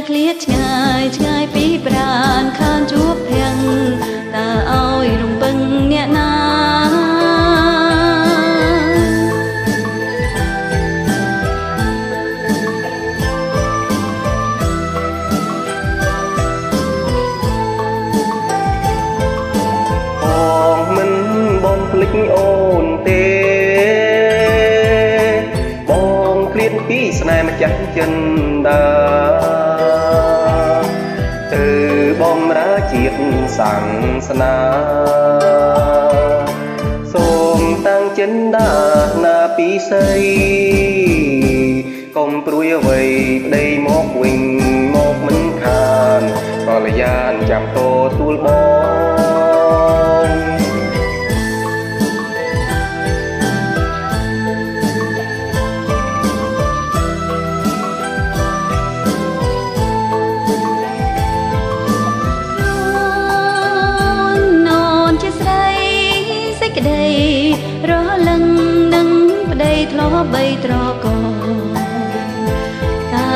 เคลียดឆ្ងាយឆ្ងាយពីប្រាណខានជួបភាំងតើឲ្យរំពឹងអ្នកណាបងមិនបងភ្លេចអូនទេបងឃ្លាតពីស្នេហ៍ម្ចាស់ចិនដាបំរើជាតិសាសនាសូមតាំងចិនដាណាពីសីកុំព្រួយអ្វីប្តីមកវិញមកមិនខានកល្យានចាំទទួលបងក្តីរលឹងនឹងប្តីធ្លាប់បីត្រកតែ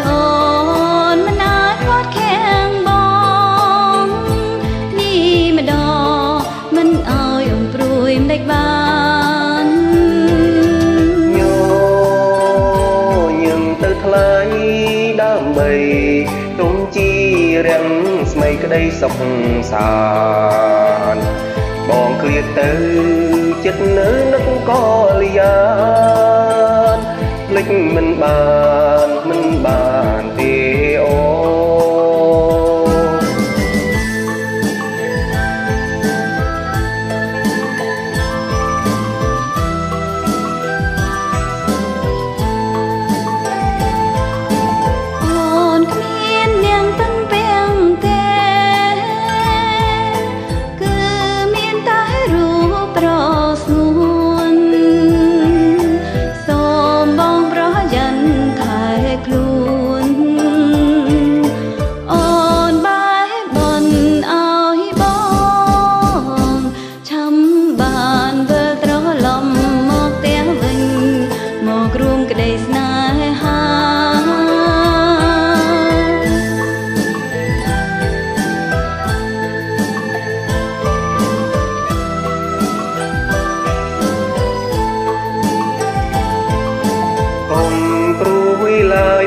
អូនមិនអាចខ្វាត់ខាំងបងនេះម្ដងមិនឲ្យអូនព្រួយមិនដេចបានញឹមទៅថ្លៃដើម្បីទុំជារាំងស្មីក្តីសុខសាន្តបងឃ្លាតទៅចិត្តនៅនឹកកលយានភ្លេចមិនបានទេអូ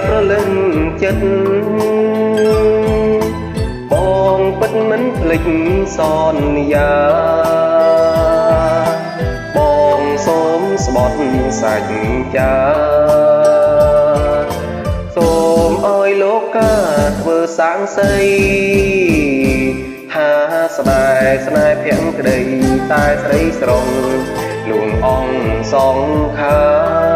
ព្រលឹងចិត្តបងពិតមិនភ្លេចសន្យាបងសូមស្បត់សាច់ចាសូមឲ្យលោកកាធ្វើសាងសីហាស្នេហ៍ស្នេហ៍ភាំងក្តីតែស្រីស្រងលួងអងសងខា